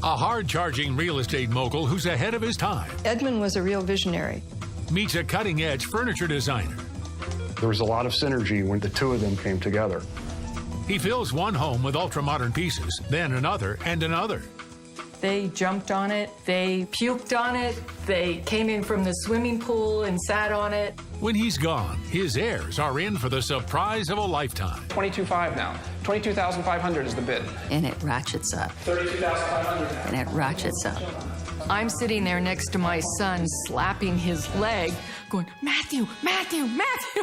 A hard-charging real estate mogul who's ahead of his time. Edmund was a real visionary. Meets a cutting-edge furniture designer. There was a lot of synergy when the two of them came together. He fills one home with ultra-modern pieces, then another and another. They jumped on it, they puked on it, they came in from the swimming pool and sat on it. When he's gone, his heirs are in for the surprise of a lifetime. $22,500 now. $22,500 is the bid. And it ratchets up. $32,500. And it ratchets up. I'm sitting there next to my son, slapping his leg, going, Matthew, Matthew, Matthew.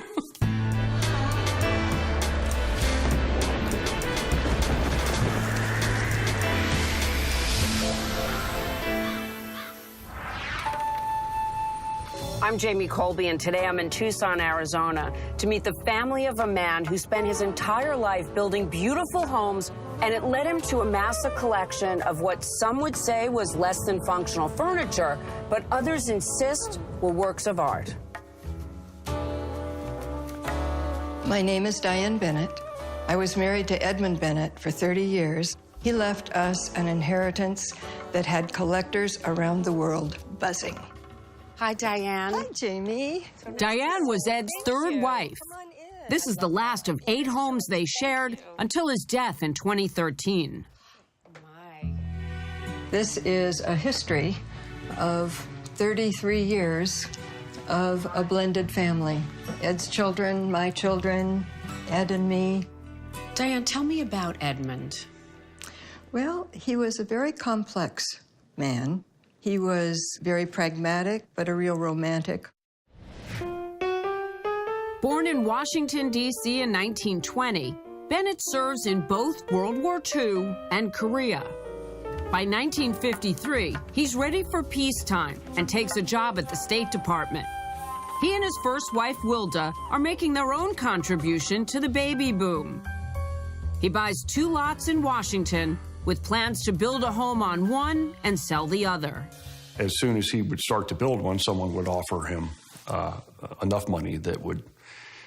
I'm Jamie Colby, and today I'm in Tucson, Arizona, to meet the family of a man who spent his entire life building beautiful homes, and it led him to amass a collection of what some would say was less than functional furniture, but others insist were works of art. My name is Diane Bennett. I was married to Edmund Bennett for 30 years. He left us an inheritance that had collectors around the world buzzing. Hi, Diane. Hi, Jamie. Diane was Ed's third wife. This is the last of 8 homes they shared until his death in 2013. This is a history of 33 years of a blended family. Ed's children, my children, Ed and me. Diane, tell me about Edmund. Well, he was a very complex man. He was very pragmatic, but a real romantic. Born in Washington, D.C. in 1920, Bennett serves in both World War II and Korea. By 1953, he's ready for peacetime and takes a job at the State Department. He and his first wife, Wilda, are making their own contribution to the baby boom. He buys 2 lots in Washington with plans to build a home on one and sell the other. As soon as he would start to build one, someone would offer him enough money that would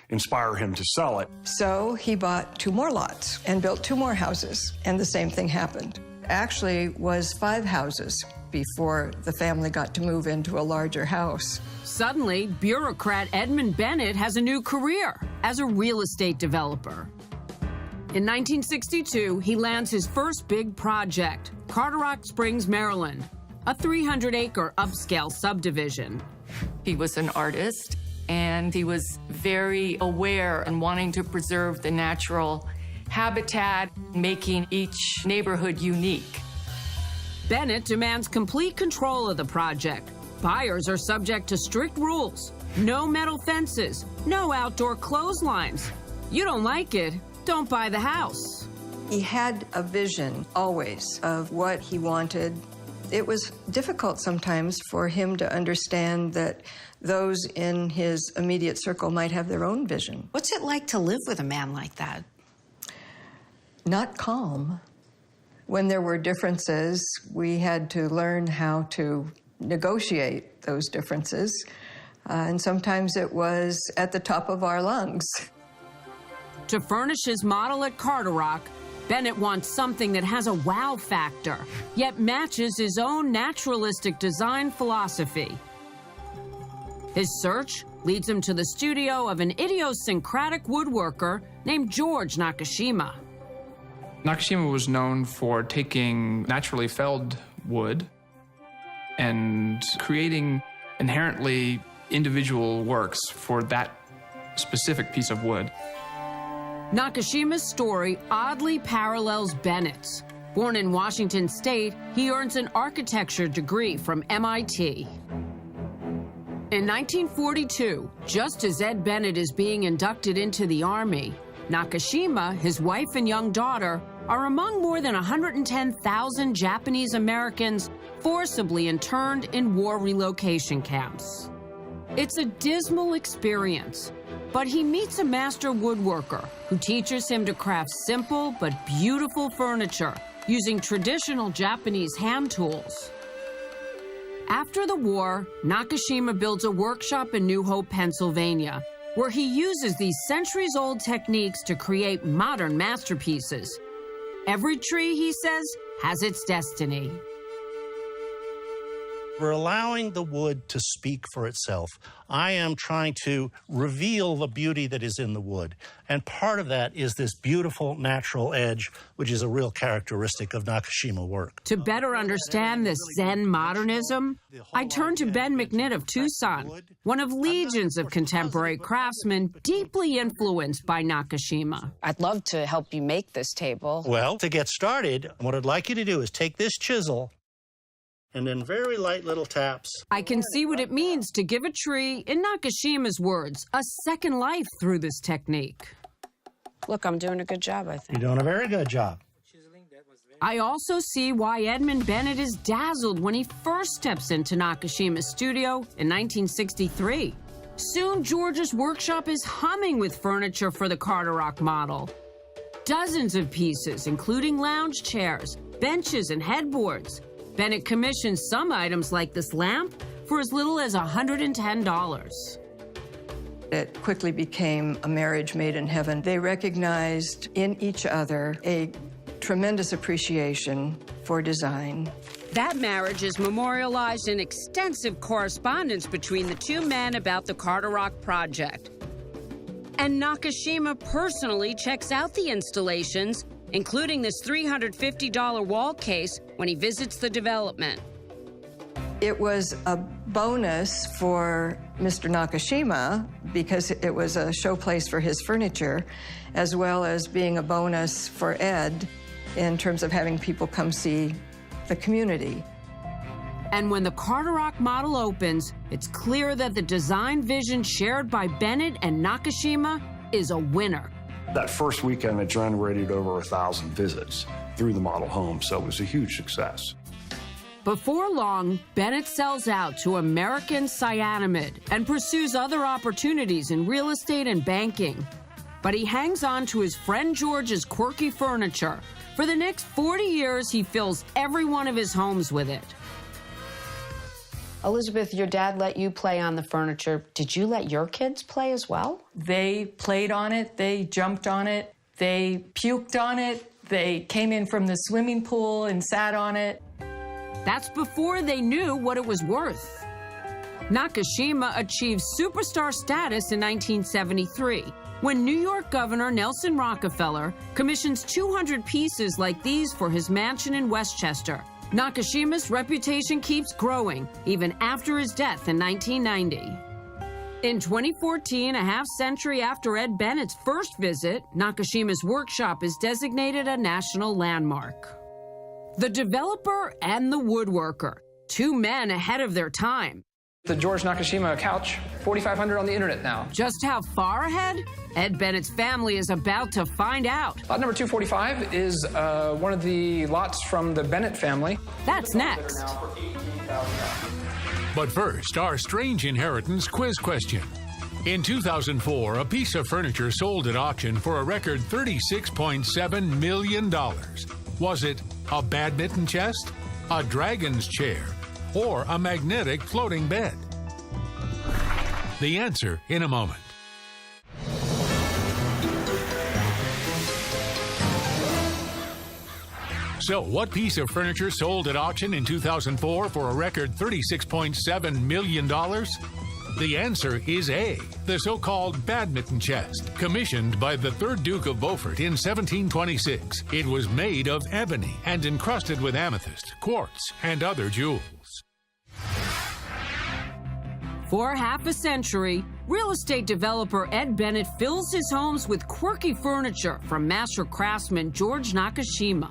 inspire him to sell it. So he bought 2 more lots and built 2 more houses, and the same thing happened. Actually was 5 houses before the family got to move into a larger house. Suddenly, bureaucrat Edmund Bennett has a new career as a real estate developer. In 1962, he lands his first big project, Carderock Springs, Maryland, a 300-acre upscale subdivision. He was an artist, and he was very aware and wanting to preserve the natural habitat, making each neighborhood unique. Bennett demands complete control of the project. Buyers are subject to strict rules. No metal fences, no outdoor clotheslines. You don't like it, don't buy the house. He had a vision, always, of what he wanted. It was difficult sometimes for him to understand that those in his immediate circle might have their own vision. What's it like to live with a man like that? Not calm. When there were differences, we had to learn how to negotiate those differences. And sometimes it was at the top of our lungs. To furnish his model at Carderock, Bennett wants something that has a wow factor, yet matches his own naturalistic design philosophy. His search leads him to the studio of an idiosyncratic woodworker named George Nakashima. Nakashima was known for taking naturally felled wood and creating inherently individual works for that specific piece of wood. Nakashima's story oddly parallels Bennett's. Born in Washington State, he earns an architecture degree from MIT. In 1942, just as Ed Bennett is being inducted into the Army, Nakashima, his wife and young daughter, are among more than 110,000 Japanese Americans forcibly interned in war relocation camps. It's a dismal experience, but he meets a master woodworker who teaches him to craft simple but beautiful furniture using traditional Japanese hand tools. After the war, Nakashima builds a workshop in New Hope, Pennsylvania, where he uses these centuries-old techniques to create modern masterpieces. Every tree, he says, has its destiny. We're allowing the wood to speak for itself. I am trying to reveal the beauty that is in the wood. And part of that is this beautiful natural edge, which is a real characteristic of Nakashima work. To better understand this Zen modernism, I turned to Ben McNitt of Tucson, one of legions of contemporary craftsmen deeply influenced by Nakashima. I'd love to help you make this table. Well, to get started, what I'd like you to do is take this chisel and then very light little taps. I can see what it means to give a tree, in Nakashima's words, a second life through this technique. Look, I'm doing a good job, I think. You're doing a very good job. I also see why Edmund Bennett is dazzled when he first steps into Nakashima's studio in 1963. Soon, George's workshop is humming with furniture for the Carderock model. Dozens of pieces, including lounge chairs, benches, and headboards. Bennett commissioned some items like this lamp for as little as $110. It quickly became a marriage made in heaven. They recognized in each other a tremendous appreciation for design. That marriage is memorialized in extensive correspondence between the two men about the Carderock project. And Nakashima personally checks out the installations, including this $350 wall case, when he visits the development. It was a bonus for Mr. Nakashima because it was a showplace for his furniture, as well as being a bonus for Ed in terms of having people come see the community. And when the Carderock model opens, it's clear that the design vision shared by Bennett and Nakashima is a winner. That first weekend, it generated over 1,000 visits through the model home, so it was a huge success. Before long, Bennett sells out to American Cyanamid and pursues other opportunities in real estate and banking. But he hangs on to his friend George's quirky furniture. For the next 40 years, he fills every one of his homes with it. Elizabeth, your dad let you play on the furniture. Did you let your kids play as well? They played on it, they jumped on it, they puked on it, they came in from the swimming pool and sat on it. That's before they knew what it was worth. Nakashima achieved superstar status in 1973 when New York Governor Nelson Rockefeller commissions 200 pieces like these for his mansion in Westchester. Nakashima's reputation keeps growing, even after his death in 1990. In 2014, a half-century after Ed Bennett's first visit, Nakashima's workshop is designated a national landmark. The developer and the woodworker, two men ahead of their time. The George Nakashima couch, $4,500 on the internet now. Just how far ahead? Ed Bennett's family is about to find out. Lot number 245 is one of the lots from the Bennett family. That's next. But first, our strange inheritance quiz question. In 2004, a piece of furniture sold at auction for a record $36.7 million. Was it a badminton chest, a dragon's chair, or a magnetic floating bed? The answer in a moment. So, what piece of furniture sold at auction in 2004 for a record $36.7 million? The answer is A, the so-called badminton chest, commissioned by the 3rd Duke of Beaufort in 1726. It was made of ebony and encrusted with amethyst, quartz, and other jewels. For half a century, real estate developer Ed Bennett fills his homes with quirky furniture from master craftsman George Nakashima.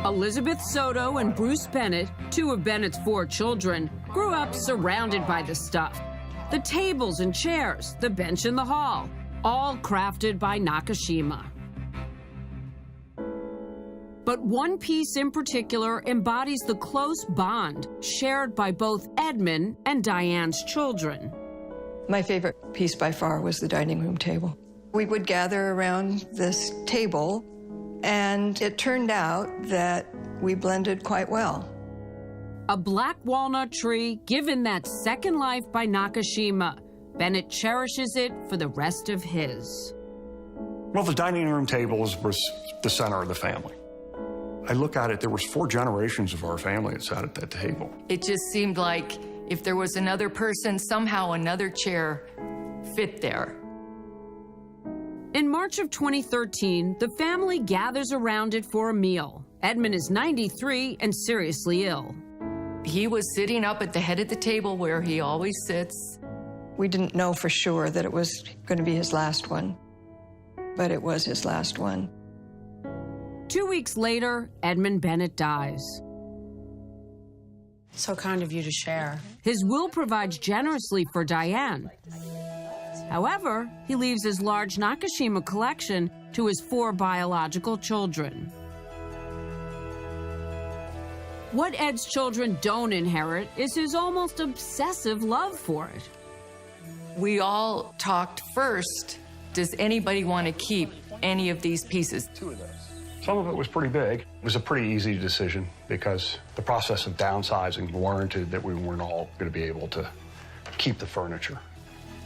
Elizabeth Soto and Bruce Bennett, two of Bennett's 4 children, grew up surrounded by the stuff. The tables and chairs, the bench in the hall, all crafted by Nakashima. But one piece in particular embodies the close bond shared by both Edmund and Diane's children. My favorite piece by far was the dining room table. We would gather around this table, and it turned out that we blended quite well. A black walnut tree given that second life by Nakashima. Bennett cherishes it for the rest of his. Well, the dining room table was the center of the family. I look at it, there was 4 generations of our family that sat at that table. It just seemed like if there was another person, somehow another chair fit there. In March of 2013, the family gathers around it for a meal. Edmund is 93 and seriously ill. He was sitting up at the head of the table where he always sits. We didn't know for sure that it was going to be his last one, but it was his last one. 2 weeks later, Edmund Bennett dies. So kind of you to share. His will provides generously for Diane. However, he leaves his large Nakashima collection to his 4 biological children. What Ed's children don't inherit is his almost obsessive love for it. We all talked first, does anybody want to keep any of these pieces? Some of it was pretty big. It was a pretty easy decision because the process of downsizing warranted that we weren't all going to be able to keep the furniture.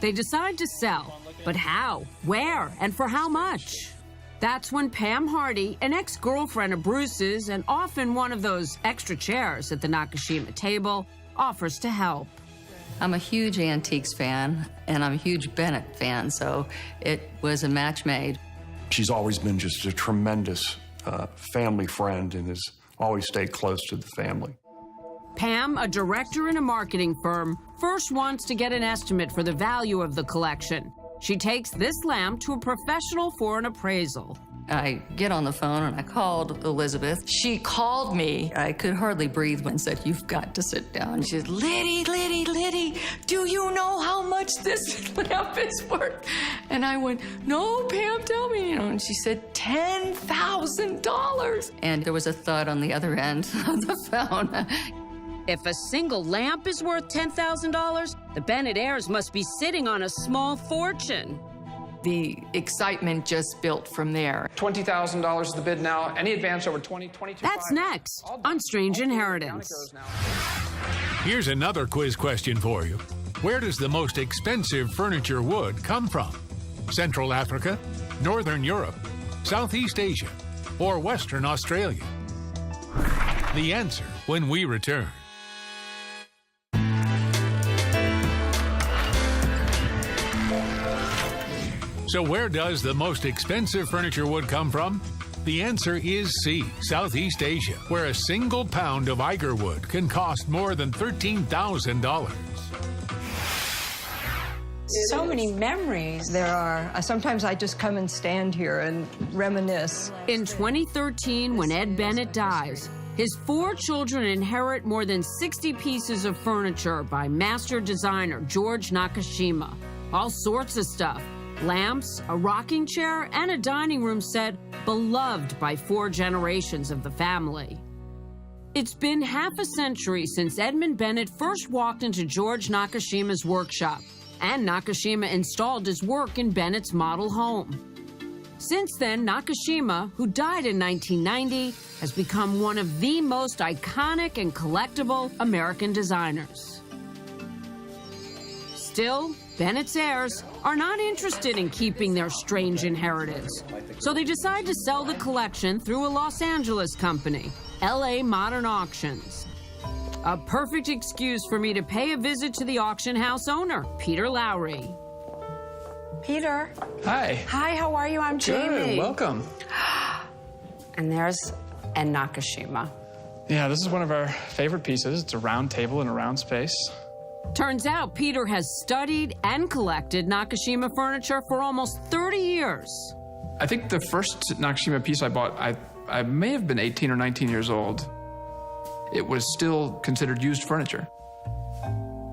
They decide to sell, but how, where, and for how much? That's when Pam Hardy, an ex-girlfriend of Bruce's and often one of those extra chairs at the Nakashima table, offers to help. I'm a huge antiques fan, and I'm a huge Bennett fan, so it was a match made. She's always been just a tremendous family friend and has always stayed close to the family. Pam, a director in a marketing firm, first wants to get an estimate for the value of the collection. She takes this lamp to a professional for an appraisal. I get on the phone and I called Elizabeth. She called me. I could hardly breathe when said, "You've got to sit down." She said, Liddy, do you know how much this lamp is worth? And I went, no, Pam, tell me. And she said, $10,000. And there was a thud on the other end of the phone. If a single lamp is worth $10,000, the Bennett heirs must be sitting on a small fortune. The excitement just built from there. $20,000 is the bid now. Any advance over 22. That's next on Strange Inheritance. Here's another quiz question for you. Where does the most expensive furniture wood come from? Central Africa, Northern Europe, Southeast Asia, or Western Australia? The answer when we return. So where does the most expensive furniture wood come from? The answer is C, Southeast Asia, where a single pound of Eiger wood can cost more than $13,000. So many memories. There are. Sometimes I just come and stand here and reminisce. In 2013, when Ed Bennett dies, his 4 children inherit more than 60 pieces of furniture by master designer George Nakashima. All sorts of stuff. Lamps, a rocking chair, and a dining room set beloved by 4 generations of the family. It's been half a century since Edmund Bennett first walked into George Nakashima's workshop, and Nakashima installed his work in Bennett's model home. Since then, Nakashima, who died in 1990, has become one of the most iconic and collectible American designers. Still, Bennett's heirs are not interested in keeping their strange inheritance, so they decide to sell the collection through a Los Angeles company, LA Modern Auctions. A perfect excuse for me to pay a visit to the auction house owner, Peter Lowry. Peter. Hi. Hi, how are you? I'm Jamie. Good, welcome. And there's Ed Nakashima. Yeah, this is one of our favorite pieces. It's a round table in a round space. Turns out Peter has studied and collected Nakashima furniture for almost 30 years. I think the first Nakashima piece I bought, I may have been 18 or 19 years old. It was still considered used furniture.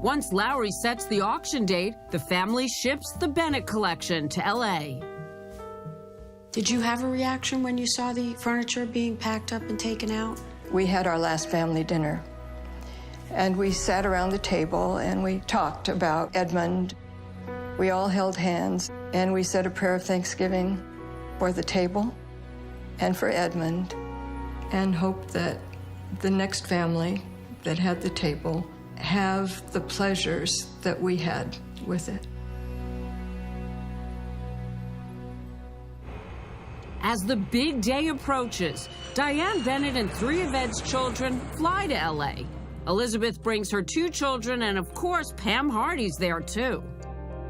Once Lowry sets the auction date, the family ships the Bennett collection to LA. Did you have a reaction when you saw the furniture being packed up and taken out? We had our last family dinner, and we sat around the table and we talked about Edmund. We all held hands and we said a prayer of thanksgiving for the table and for Edmund, and hoped that the next family that had the table have the pleasures that we had with it. As the big day approaches, Diane Bennett and 3 of Ed's children fly to L.A. Elizabeth brings her 2 children, and of course, Pam Hardy's there too.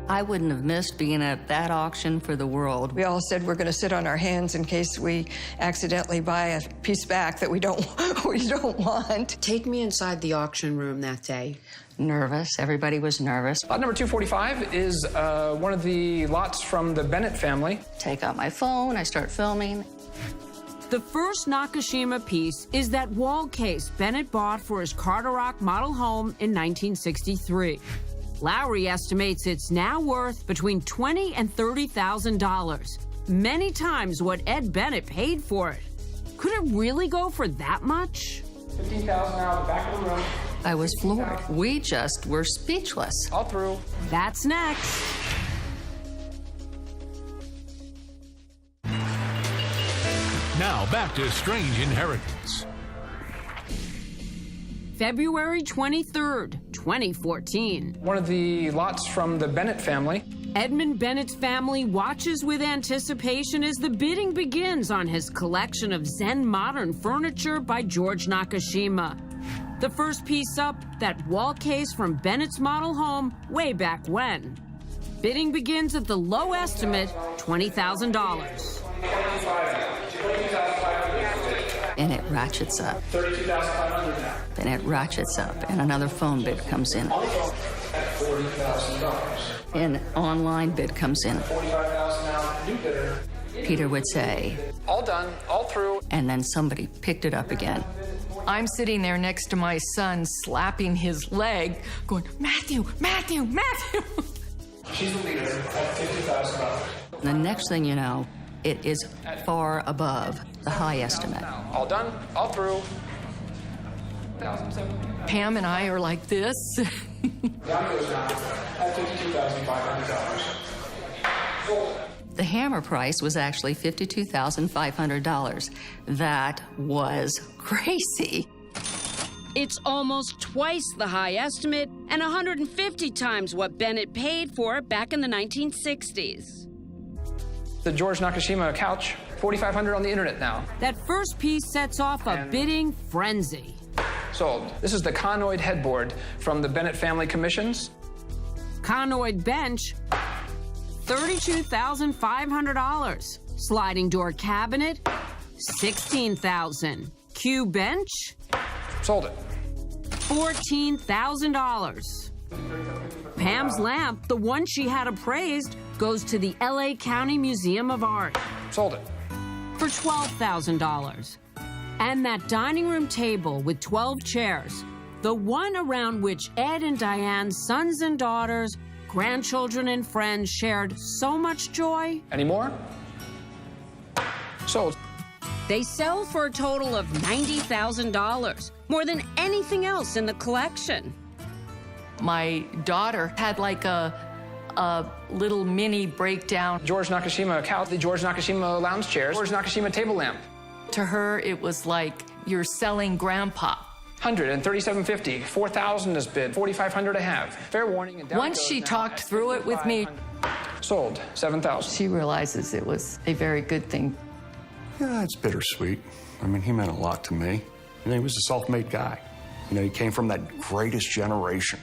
I wouldn't have missed being at that auction for the world. We all said we're going to sit on our hands in case we accidentally buy a piece back that we don't want. Take me inside the auction room that day. Nervous. Everybody was nervous. Lot number 245 is one of the lots from the Bennett family. Take out my phone, I start filming. The first Nakashima piece is that wall case Bennett bought for his Carderock model home in 1963. Lowry estimates it's now worth between $20,000 and $30,000, many times what Ed Bennett paid for it. Could it really go for that much? $15,000 out the back of the room. I was floored. We just were speechless. All through. That's next. Now back to Strange Inheritance. February 23rd, 2014. One of the lots from the Bennett family. Edmund Bennett's family watches with anticipation as the bidding begins on his collection of Zen modern furniture by George Nakashima. The first piece up, that wall case from Bennett's model home way back when. Bidding begins at the low estimate, $20,000. And it ratchets up. Then it ratchets up, and another phone bid comes in. An online bid comes in. Peter would say, All done, all through. and then somebody picked it up again. I'm sitting there next to my son, slapping his leg, going, Matthew, Matthew, Matthew. She's the leader at $50,000. The next thing you know, it is far above the high estimate. All done, all through. Pam and I are like this. Down goes down at $52,500. The hammer price was actually $52,500. That was crazy. It's almost twice the high estimate and 150 times what Bennett paid for it back in the 1960s. The George Nakashima couch, $4,500 on the internet now. That first piece sets off a bidding frenzy. Sold. This is the conoid headboard from the Bennett family commissions. Conoid bench, $32,500. Sliding door cabinet, $16,000. Q bench, Sold it. $14,000. Pam's lamp, the one she had appraised, goes to the LA County Museum of Art Sold it. for $12,000. And that dining room table with 12 chairs, the one around which Ed and Diane's sons and daughters, grandchildren and friends shared so much joy. Any more? Sold. They sell for a total of $90,000, more than anything else in the collection. My daughter had like a little mini breakdown. George Nakashima couch, the George Nakashima lounge chairs, George Nakashima table lamp. To her, it was like you're selling grandpa. $137.50. $4,000 is bid. $4,500 to have. Fair warning. And down Once goes she now talked at through it with me, sold. $7,000. she realizes it was a very good thing. Yeah, it's bittersweet. I mean, he meant a lot to me. And he was a self-made guy. You know, he came from that greatest generation.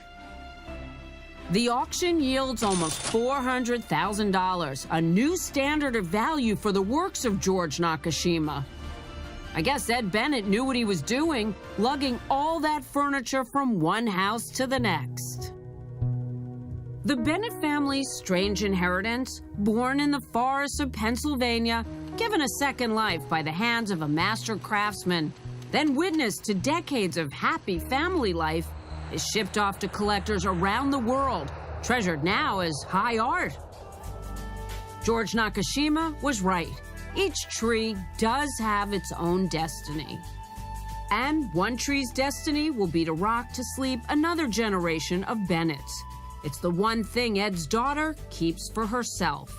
The auction yields almost $400,000, a new standard of value for the works of George Nakashima. I guess Ed Bennett knew what he was doing, lugging all that furniture from one house to the next. The Bennett family's strange inheritance, born in the forests of Pennsylvania, given a second life by the hands of a master craftsman, then witnessed to decades of happy family life, is shipped off to collectors around the world, treasured now as high art. George Nakashima was right. Each tree does have its own destiny. And one tree's destiny will be to rock to sleep another generation of Bennetts. It's the one thing Ed's daughter keeps for herself.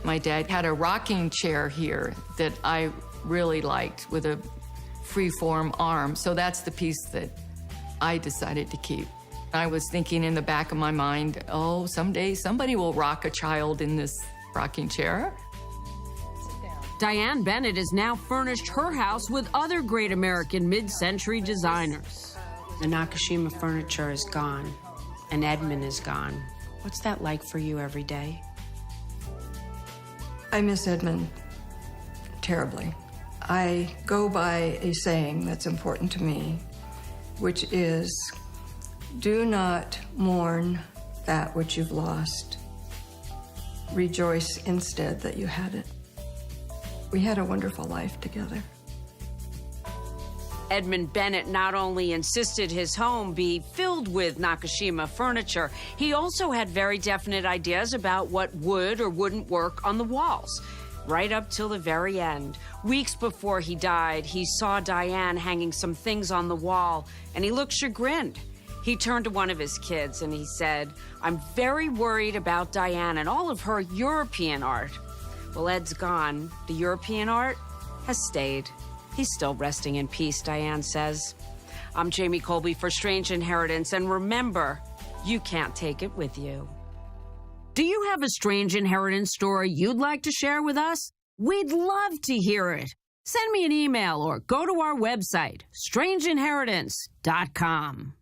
My dad had a rocking chair here that I really liked with a free-form arm, so that's the piece that I decided to keep. I was thinking in the back of my mind, oh, someday somebody will rock a child in this rocking chair. Diane Bennett has now furnished her house with other great American mid-century designers. The Nakashima furniture is gone, and Edmund is gone. What's that like for you every day? I miss Edmund terribly. I go by a saying that's important to me, which is, do not mourn that which you've lost. Rejoice instead that you had it. We had a wonderful life together. Edmund Bennett not only insisted his home be filled with Nakashima furniture, he also had very definite ideas about what would or wouldn't work on the walls. Right up till the very end. Weeks before he died, he saw Diane hanging some things on the wall, and he looked chagrined. He turned to one of his kids and he said, "I'm very worried about Diane and all of her European art." Well, Ed's gone. The European art has stayed. He's still resting in peace, Diane says. I'm Jamie Colby for Strange Inheritance, and remember, you can't take it with you. Do you have a strange inheritance story you'd like to share with us? We'd love to hear it. Send me an email or go to our website, strangeinheritance.com.